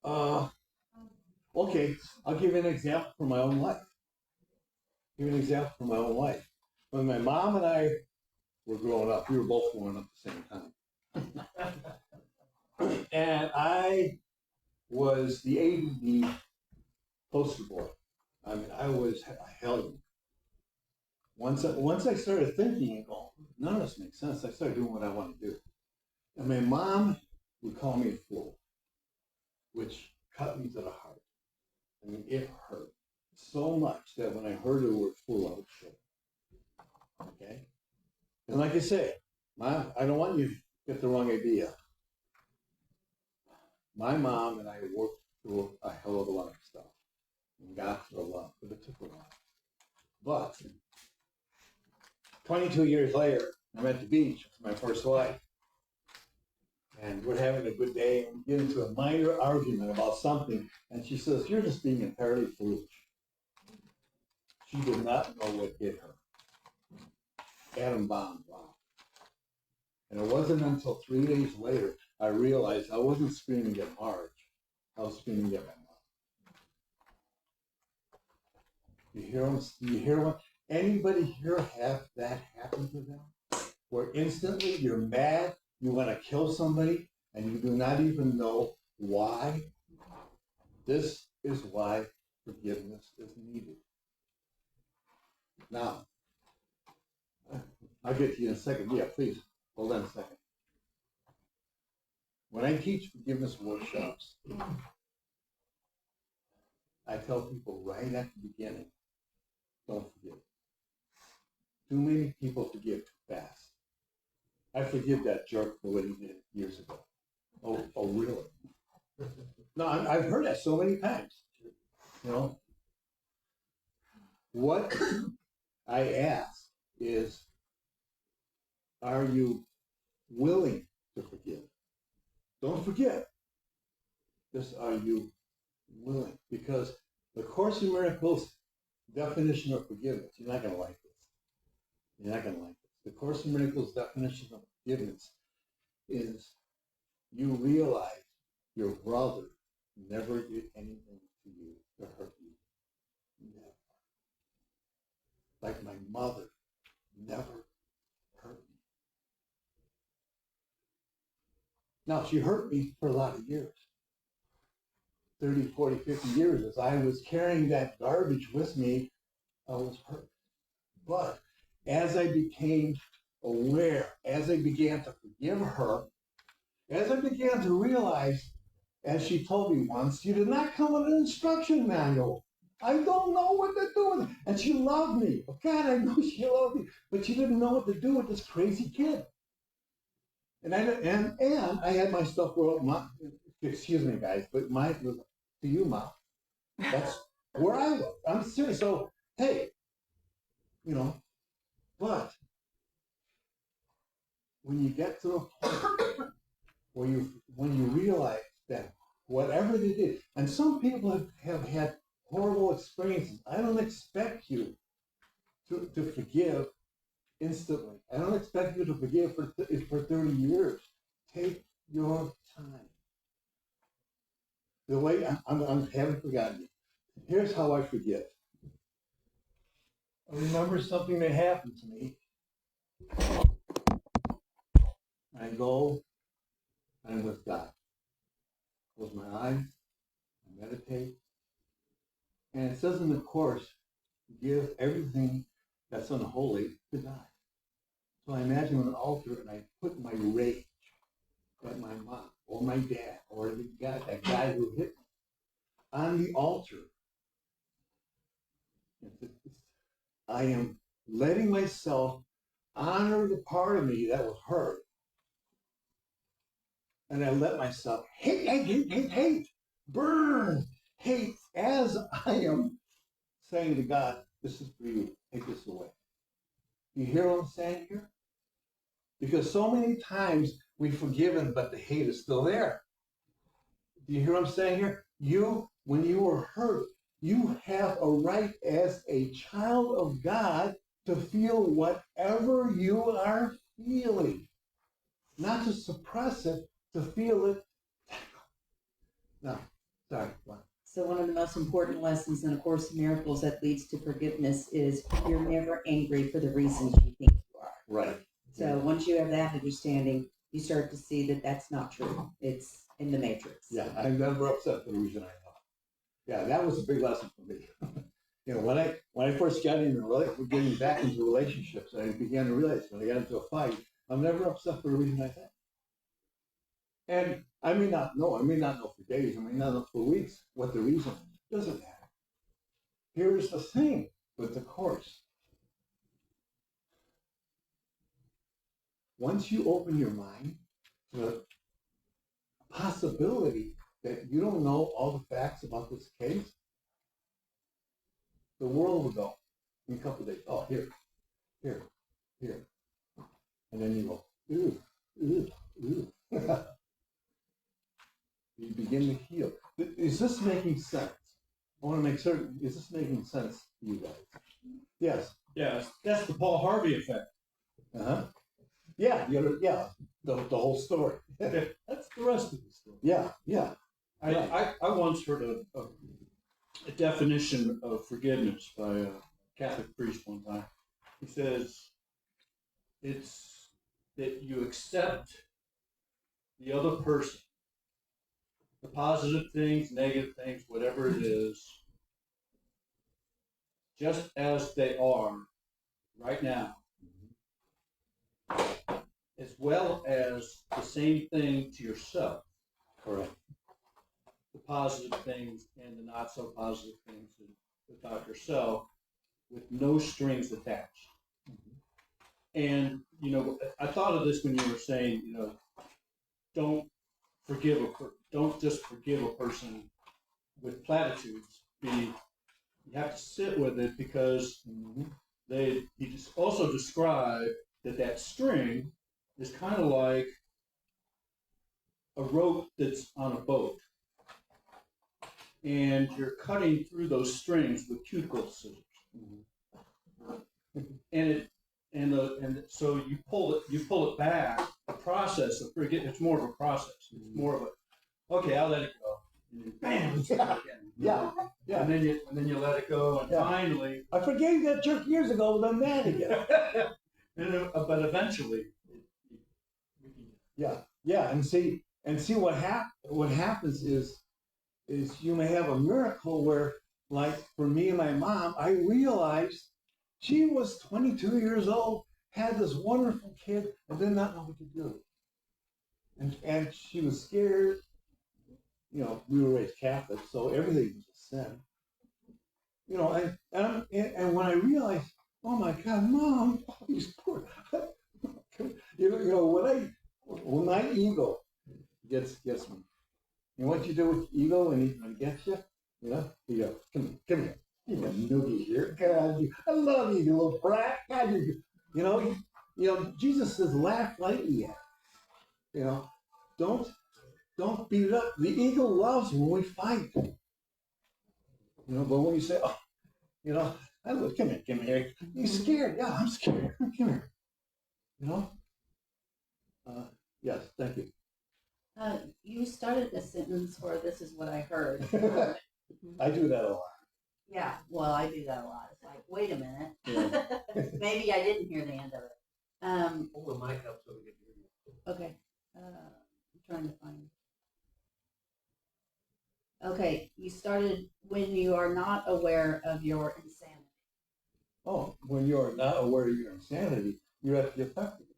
Speaker 1: Okay, I'll give you an example from my own life. When my mom and I were growing up, we were both growing up at the same time. And I was the ADD poster boy. I mean, I was a hellion. Once I started thinking and going, none of this makes sense, I started doing what I want to do. And my mom would call me a fool, which cut me to the heart. I mean, it hurt so much that when I heard the word fool, I would shake. Okay? And like I say, Mom, I don't want you to get the wrong idea. My mom and I worked through a hell of a lot of stuff and got through a lot, but it took a while. But 22 years later, I'm at the beach with my first wife. And we're having a good day, and we get into a minor argument about something, and she says, "You're just being entirely foolish." She did not know what hit her. Atom bomb, wow. And it wasn't until 3 days later I realized I wasn't screaming at Marge, I was screaming at my mom. You hear what? Anybody here have that happen to them? Where instantly you're mad, you want to kill somebody, and you do not even know why? This is why forgiveness is needed. Now, I'll get to you in a second. Yeah, please, hold on a second. When I teach forgiveness workshops, I tell people right at the beginning, don't forgive. Too many people forgive too fast. I forgive that jerk for what he did years ago. Oh, really? No, I've heard that so many times. You know, what I ask is, are you willing to forgive? Don't forget. Just are you willing? Because the Course in Miracles definition of forgiveness, you're not going to like this. You're not going to like this. The Course in Miracles definition of forgiveness is you realize your brother never did anything to you to hurt you. Never. Like my mother never hurt me. Now, she hurt me for a lot of years. 30, 40, 50 years. As I was carrying that garbage with me, I was hurt. But as I became aware, as I began to forgive her, as I began to realize, as she told me once, you did not come with an instruction manual. I don't know what to do with it. And she loved me. Oh God, I know she loved me. But she didn't know what to do with this crazy kid. And I had my stuff well, excuse me, guys, but mine was to you, Mom. That's where I was. I'm serious. So, hey, you know, but when you get to a point when you realize that whatever they did, and some people have had horrible experiences. I don't expect you to forgive instantly. I don't expect you to forgive for 30 years. Take your time. The way I haven't forgotten it. Here's how I forget. I remember something that happened to me. I go, I'm with God. Close my eyes, I meditate. And it says in the Course, give everything that's unholy to God. So I imagine an altar and I put my rage at my mom or my dad or that guy who hit me on the altar. I am letting myself honor the part of me that was hurt. And I let myself hate, burn, hate as I am saying to God, this is for you, take this away. You hear what I'm saying here? Because so many times we've forgiven, but the hate is still there. Do you hear what I'm saying here? When you were hurt, you have a right as a child of God to feel whatever you are feeling. Not to suppress it, to feel it. No, sorry. What?
Speaker 8: So one of the most important lessons in A Course in Miracles that leads to forgiveness is you're never angry for the reasons you think you are.
Speaker 1: Right.
Speaker 8: So once you have that understanding, you start to see that that's not true. It's in the matrix.
Speaker 1: Yeah, I'm never upset for the reason I thought. Yeah, that was a big lesson for me. When I first got getting back into relationships, I began to realize when I got into a fight, I'm never upset for the reason I think. And I may not know for days, I may not know for weeks what the reason is. It doesn't matter. Here's the thing with the Course. Once you open your mind to the possibility that you don't know all the facts about this case, the world will go in a couple of days. Oh, here. And then you go, ooh. You begin to heal. Is this making sense? I want to make certain, is this making sense to you guys? Yes.
Speaker 6: Yes, that's the Paul Harvey effect.
Speaker 1: Uh-huh. Yeah, the whole story.
Speaker 6: That's the rest of the story.
Speaker 1: Yeah.
Speaker 6: I once heard a definition of forgiveness by a Catholic priest one time. He says it's that you accept the other person, the positive things, negative things, whatever it is, just as they are right now, as well as the same thing to yourself.
Speaker 1: Correct.
Speaker 6: The positive things and the not so positive things about yourself with no strings attached. And, I thought of this when you were saying, don't just forgive a person with platitudes. You have to sit with it because he just also described that string is kind of like a rope that's on a boat. And you're cutting through those strings with cuticle scissors. And so you pull it back. The process of it's more of a process. It's more of a, okay, I'll let it go. And then bam, it's again.
Speaker 1: Yeah.
Speaker 6: And then you let it go, and finally,
Speaker 1: I forgave that jerk years ago, but I'm mad again.
Speaker 6: but eventually,
Speaker 1: Yeah, and see what happens is you may have a miracle where, like for me and my mom, I realized she was 22 years old, had this wonderful kid, and did not know what to do. And she was scared. We were raised Catholic, so everything was a sin. And when I realized, oh my God, Mom, these poor, when my ego gets me, what you do with ego when he gets you? You go, come here. You got noogie here. God, I love you, you little brat. God, Jesus says, laugh lightly at it. Don't beat it up. The ego loves when we fight. But when you say, come here. You're scared. Yeah, I'm scared. Come here. Yes, thank you.
Speaker 8: You started a sentence where this is what I heard.
Speaker 1: I do that a lot.
Speaker 8: Yeah, well, I do that a lot. It's like, wait a minute.
Speaker 1: Yeah.
Speaker 8: Maybe I didn't hear the end of it.
Speaker 6: Hold the mic up so we can hear you.
Speaker 8: Okay. I'm trying to find it. Okay, you started when you are not aware of your insanity.
Speaker 1: Oh, when you're not aware of your insanity, you're at the effect of it.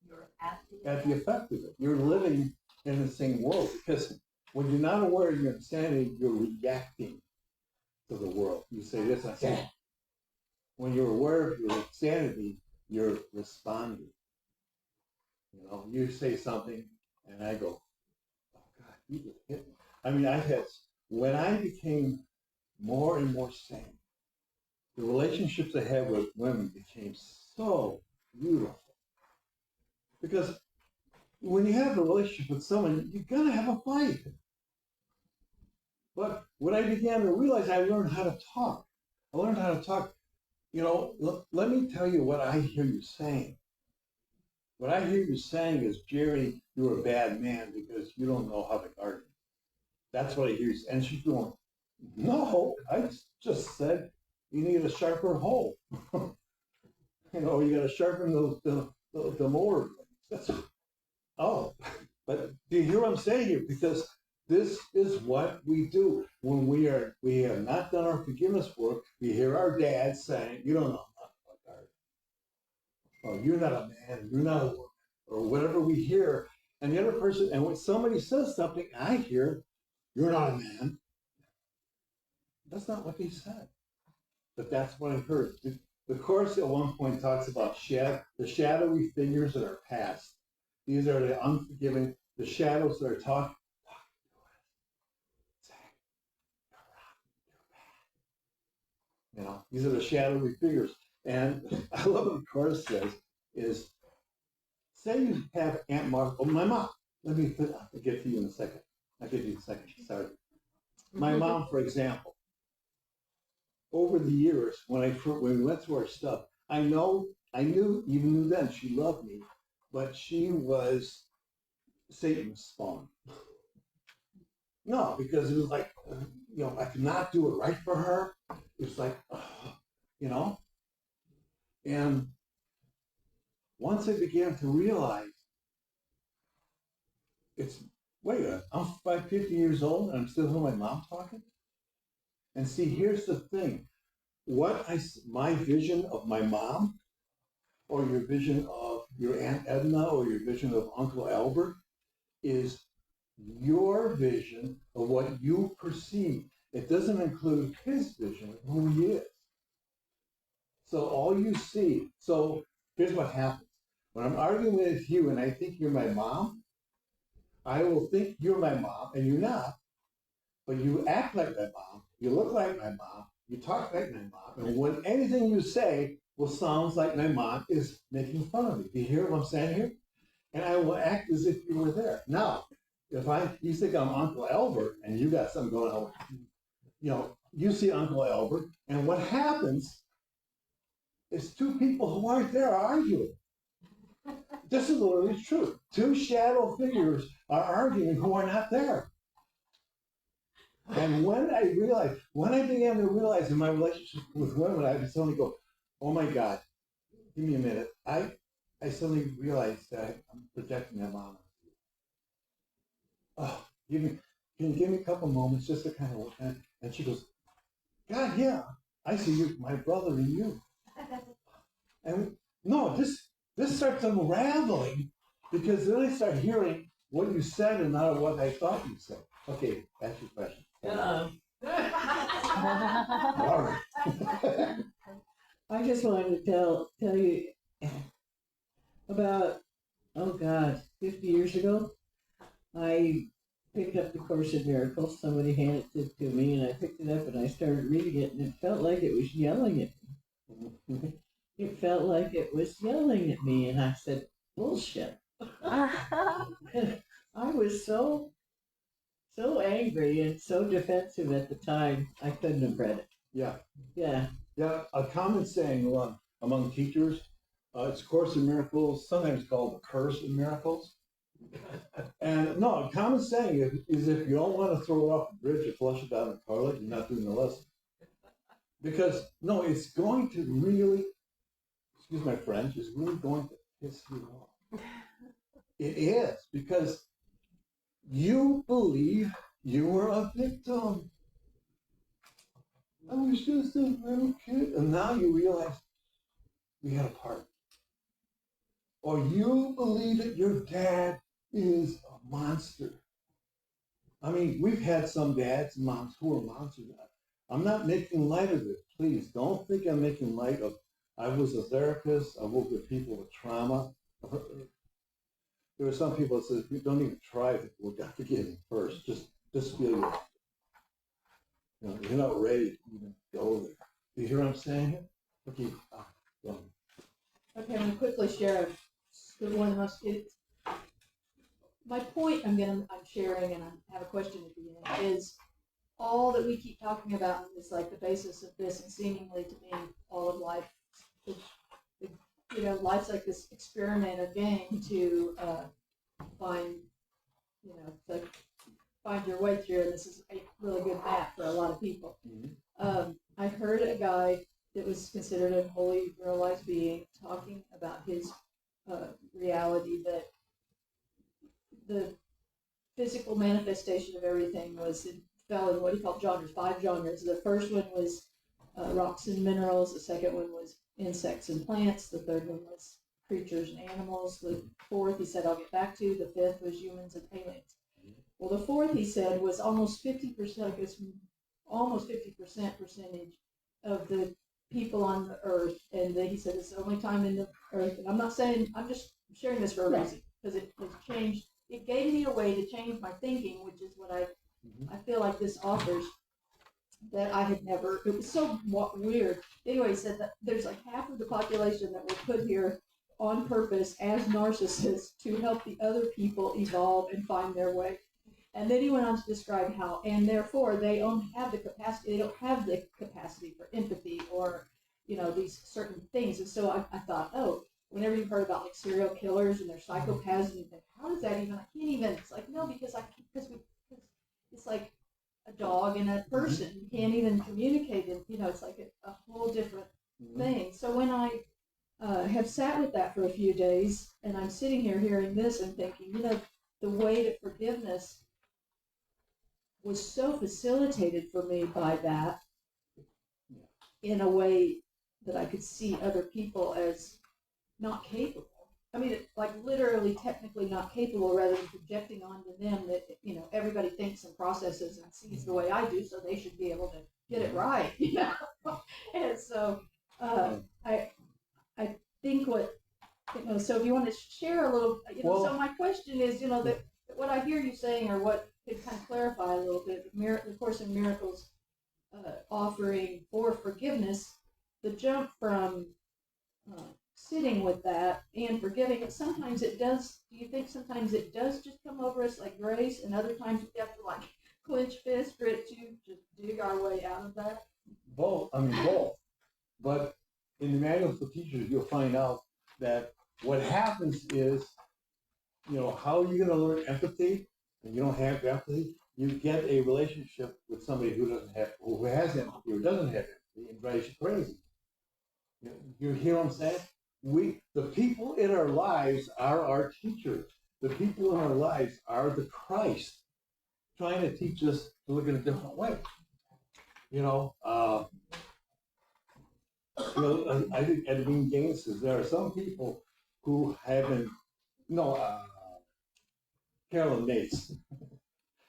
Speaker 8: You're at
Speaker 1: At the effect of it. You're living in the same world, because when you're not aware of your insanity, you're reacting to the world. You say this, I say that. When you're aware of your insanity, you're responding. You say something, and I go, oh God, you just hit me. I mean, when I became more and more sane, the relationships I had with women became so beautiful. Because when you have a relationship with someone, you're gonna have a fight. But what I began to realize, I learned how to talk. I learned how to talk. You know, let me tell you what I hear you saying. What I hear you saying is, Jerry, you're a bad man because you don't know how to garden. That's what I hear you saying. And she's going, no, I just said you need a sharper hoe. You know, you got to sharpen the mower. That's, oh, but do you hear what I'm saying here? Because this is what we do when we have not done our forgiveness work. We hear our dad saying, "You don't know nothing about gardening. Oh, you're not a man. You're not a woman," or whatever we hear. And the other person, and when somebody says something, I hear, "You're not a man." That's not what he said, but that's what I heard. The course at one point talks about the shadowy figures that are past. These are the unforgiving, the shadows that are talking to us, saying, "You're wrong, you're bad." You know, these are the shadowy figures. And I love what the course says is, say you have Aunt Martha, oh, my mom. I'll get to you in a second. I'll get to you in a second. Sorry. My mom, for example, over the years, when we went through our stuff, I knew, even then, she loved me, but she was Satan's spawn. No, because it was like, you know, I could not do it right for her. It was like, you know, and once I began to realize, wait a minute, I'm 50 years old and I'm still hearing my mom talking? And see, here's the thing. My vision of my mom, or your vision of your Aunt Edna, or your vision of Uncle Albert, is your vision of what you perceive. It doesn't include his vision of who he is. So all you see, so here's what happens. When I'm arguing with you and I think you're my mom, I will think you're my mom, and you're not, but you act like my mom, you look like my mom, you talk like my mom, and when anything you say will sound like my mom is making fun of me. Do you hear what I'm saying here? And I will act as if you were there. Now, if you think I'm Uncle Albert and you got something going on, you know, you see Uncle Albert, and what happens is two people who aren't there are arguing. This is literally true. Two shadow figures are arguing who are not there. And when I began to realize in my relationship with women, I would suddenly go, oh my God, give me a minute. I suddenly realized that I'm projecting my mom. Oh, can you give me a couple moments just to kind of look at it? And she goes, God, yeah, I see you, my brother and you. And no, this starts unraveling because then I start hearing what you said and not what I thought you said. Okay, that's your question. All right.
Speaker 9: I just wanted to tell you about, oh God, 50 years ago, I picked up the Course in Miracles. Somebody handed it to me, and I picked it up and I started reading it, and it felt like it was yelling at me. It felt like it was yelling at me, and I said, bullshit. I was so angry and so defensive at the time, I couldn't have read it.
Speaker 1: Yeah.
Speaker 9: Yeah.
Speaker 1: Yeah, a common saying among teachers, it's Course in Miracles, sometimes called the Curse in Miracles. And no, a common saying is if you don't want to throw it off the bridge or flush it down the toilet, you're not doing the lesson. Because, no, it's going to really, excuse my French, it's really going to piss you off. It is, because you believe you were a victim. I was just a little kid. And now you realize we had a part. Or you believe that your dad is a monster. I mean, we've had some dads and moms who are monsters. I'm not making light of it. Please don't think I'm making light of. I was a therapist. I work with people with trauma. There are some people that say, you don't even try to work out forgiving first. Just feel your. You know, you're not ready to even go there. Do you hear what I'm saying here? Okay.
Speaker 2: Okay, I'm gonna quickly share one of the most. My point I'm sharing, and I have a question at the end, is all that we keep talking about is like the basis of this, and seemingly to me, all of life. Life's like this experiment or game to find, to find your way through. And this is a really good map for a lot of people. I heard a guy that was considered a holy realized being talking about his reality that the physical manifestation of everything fell in what he called genres, 5 genres. The first one was rocks and minerals. The second one was insects and plants. The third one was creatures and animals. The fourth, he said, I'll get back to. The fifth was humans and aliens. Well, the fourth, he said, was almost 50%, I guess, almost 50% percentage of the people on the earth. And then he said, it's the only time in the earth. And I'm not saying, I'm just sharing this for a reason, because it has changed. It gave me a way to change my thinking, which is what I feel like this offers, that I had never, it was so weird. Anyway, he said that there's like half of the population that were put here on purpose as narcissists to help the other people evolve and find their way. And then he went on to describe how, and therefore they don't have the capacity for empathy or, these certain things. And so I thought, oh, whenever you've heard about like serial killers and they're psychopaths, and you think, how does that even, I can't even, it's like, no, because it's like a dog and a person. You can't even communicate, and it's like a whole different thing. So when I have sat with that for a few days, and I'm sitting here hearing this and thinking, the way to forgiveness was so facilitated for me by that, in a way that I could see other people as not capable. I mean, like literally, technically not capable, rather than projecting onto them that, everybody thinks and processes and sees the way I do, so they should be able to get it right, And so I think so if you want to share a little, so my question is, that what I hear you saying, or what could kind of clarify a little bit, the Course in Miracles offering for forgiveness, the jump from sitting with that and forgiving it, sometimes it does, do you think sometimes it does just come over us like grace, and other times we have to like clench fist, grit to just dig our way out of that?
Speaker 1: Both. But in the manual for teachers, you'll find out that what happens is, how are you going to learn empathy? And you don't have empathy. You get a relationship with somebody who has empathy or doesn't have empathy, and drives you crazy. You hear what I'm saying? The people in our lives are our teachers. The people in our lives are the Christ, trying to teach us to look in a different way. I think Edwin Gaines says there are some people who haven't. Carolyn Nates.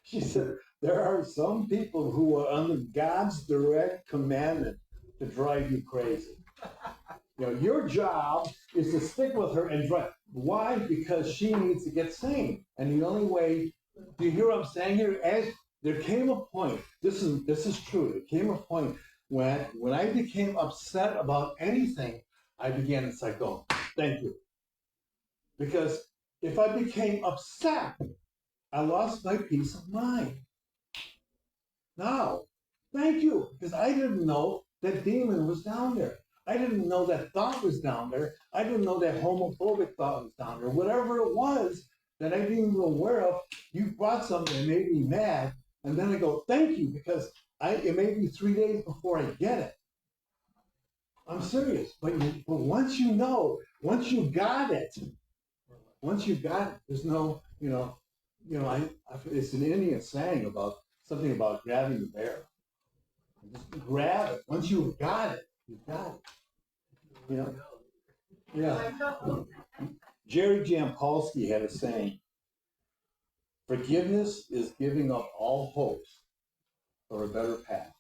Speaker 1: She said there are some people who are under God's direct commandment to drive you crazy. Your job is to stick with her and drive. Why? Because she needs to get sane. And the only way, do you hear what I'm saying here? As there came a point, this is true, there came a point when I became upset about anything, I began to say, oh, thank you. Because if I became upset, I lost my peace of mind. Now, thank you, because I didn't know that demon was down there. I didn't know that thought was down there. I didn't know that homophobic thought was down there. Whatever it was that I didn't even aware of, you brought something that made me mad, and then I go, thank you, because it may be 3 days before I get it. I'm serious, but once you know, once you got it, there's no, it's an Indian saying about something about grabbing the bear. Just grab it. Once you've got it, you've got it. Yeah. Jerry Jampolsky had a saying, forgiveness is giving up all hopes for a better path.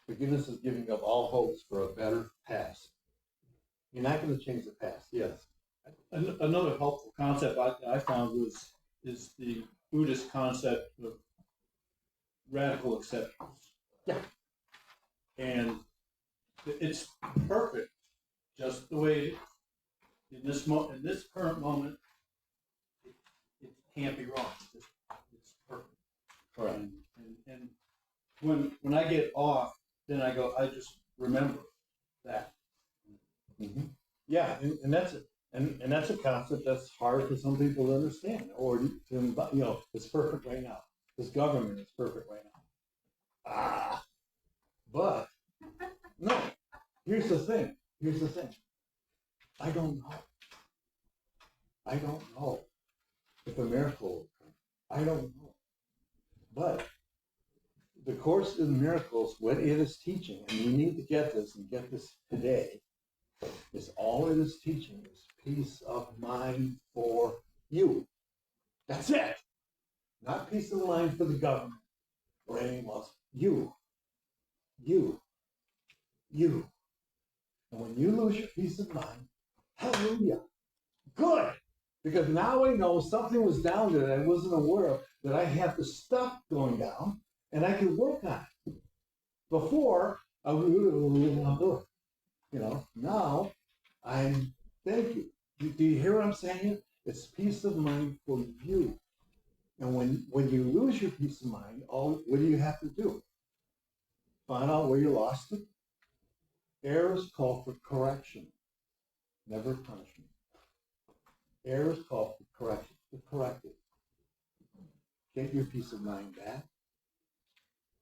Speaker 1: Forgiveness is giving up all hopes for a better past. You're not going to change the past. Yes.
Speaker 6: Another helpful concept I found is the Buddhist concept of radical acceptance.
Speaker 1: Yeah.
Speaker 6: And it's perfect just the way it is. In this current moment, it can't be wrong. It's perfect.
Speaker 1: Right.
Speaker 6: And when I get off, then I go, I just remember that.
Speaker 1: Yeah, and that's it. And that's a concept that's hard for some people to understand, or to, it's perfect right now. This government is perfect right now. But no. Here's the thing. I don't know if a miracle will come. I don't know. But the Course in Miracles, what it is teaching, and you need to get this and get this today, is all it is teaching is peace of mind for you. That's it. Not peace of mind for the government or anyone else. You. And when you lose your peace of mind, hallelujah. Good. Because now I know something was down there that I wasn't aware of, that I have to stop going down and I can work on it. Before, I would do it. Now I'm, thank you. Do you hear what I'm saying? It's peace of mind for you. And when you lose your peace of mind, what do you have to do? Find out where you lost it. Errors call for correction, never punishment. Errors call for correction, to correct it. Get your peace of mind back.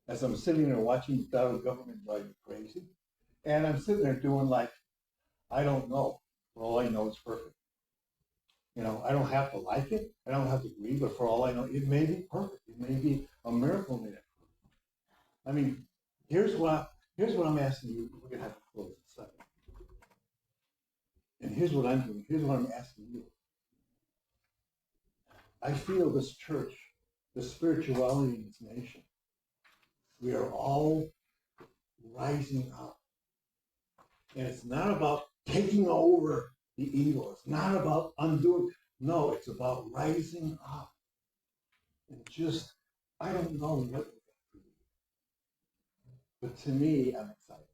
Speaker 1: As I'm sitting there watching the federal government drive me crazy, and I'm sitting there doing like, I don't know. For all I know, it's perfect. I don't have to like it. I don't have to agree, but for all I know, it may be perfect. It may be a miracle in it. I mean, here's what I'm asking you. We're gonna have to close in a second. And here's what I'm doing. Here's what I'm asking you. I feel this church, the spirituality in this nation, we are all rising up. And it's not about taking over the evil. It's not about undoing. No, it's about rising up. And just, I don't know what we're going to do. But to me, I'm excited.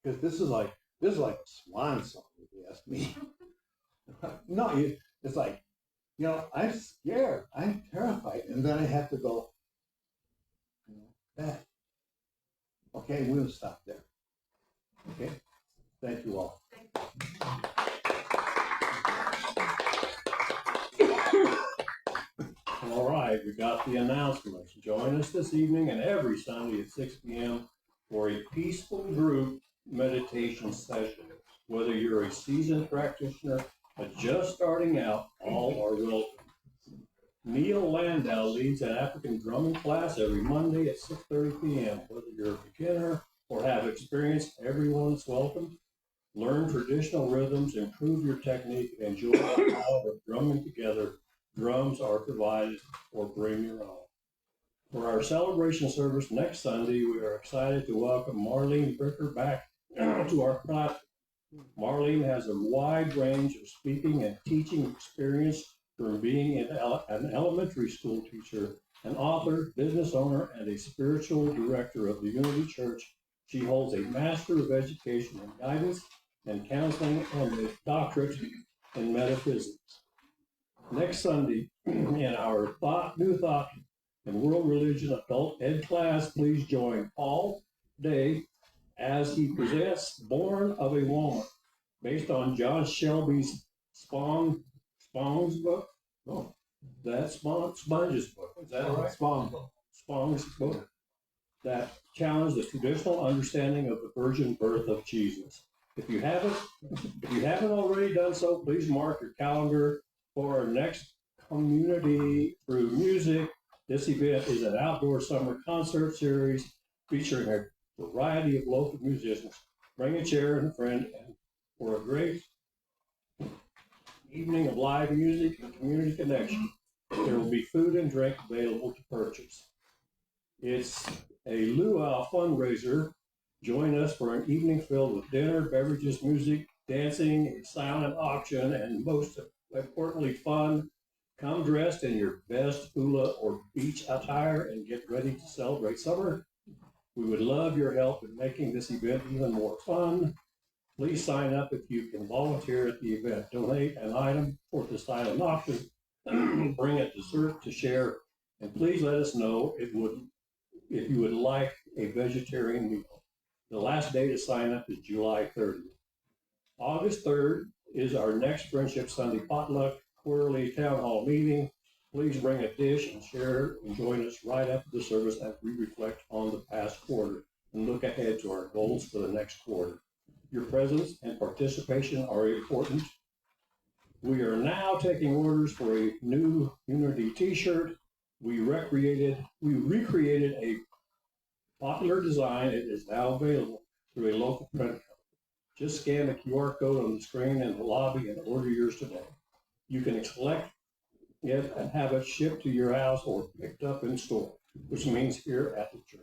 Speaker 1: Because this is like a swan song, if you ask me. No, it's like, I'm scared. I'm terrified. And then I have to go, back. Okay, we're going to stop there. Okay? Thank you all.
Speaker 6: All right, we got the announcements. Join us this evening and every Sunday at 6 p.m. for a peaceful group meditation session. Whether you're a seasoned practitioner or just starting out, all are welcome. Neil Landau leads an African drumming class every Monday at 6:30 p.m. Whether you're a beginner or have experience, everyone's welcome. Learn traditional rhythms, improve your technique, and enjoy the power of drumming together. Drums are provided, or bring your own. For our celebration service next Sunday, we are excited to welcome Marlene Bricker back to our platform. Marlene has a wide range of speaking and teaching experience from being an elementary school teacher, an author, business owner, and a spiritual director of the Unity Church. She holds a Master of Education in Guidance and Counseling and a doctorate in Metaphysics. Next Sunday, in our New Thought and World Religion Adult Ed class, please join Paul Day as he presents Born of a Woman, based on John Shelby's Spong's book. Oh, that's Sponge's book. Is that right? Spong's book that challenged the traditional understanding of the virgin birth of Jesus. If you haven't already done so, please mark your calendar for our next Community Through Music. This event is an outdoor summer concert series featuring a variety of local musicians. Bring a chair and a friend for a great evening of live music and community connection. There will be food and drink available to purchase. It's a luau fundraiser. Join us for an evening filled with dinner, beverages, music, dancing, a silent auction, and most importantly, fun. Come dressed in your best hula or beach attire and get ready to celebrate summer. We would love your help in making this event even more fun. Please sign up if you can volunteer at the event. Donate an item for the silent auction. Bring a dessert to share, and please let us know if you would like a vegetarian meal. The last day to sign up is July 30th. August 3rd is our next Friendship Sunday potluck quarterly town hall meeting. Please bring a dish and share and join us right after the service as we reflect on the past quarter and look ahead to our goals for the next quarter. Your presence and participation are important. We are now taking orders for a new Unity t-shirt. We recreated a popular design. It is now available through a local print company. Just scan the QR code on the screen in the lobby and order yours today. You can collect it and have it shipped to your house or picked up in store, which means here at the church.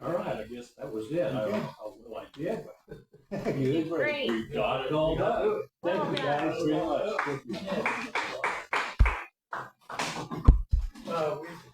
Speaker 6: All right, I guess that was it. I don't know how well I did, but
Speaker 1: You did
Speaker 5: Great.
Speaker 6: we got it all done.
Speaker 1: Thank you guys very much.
Speaker 3: We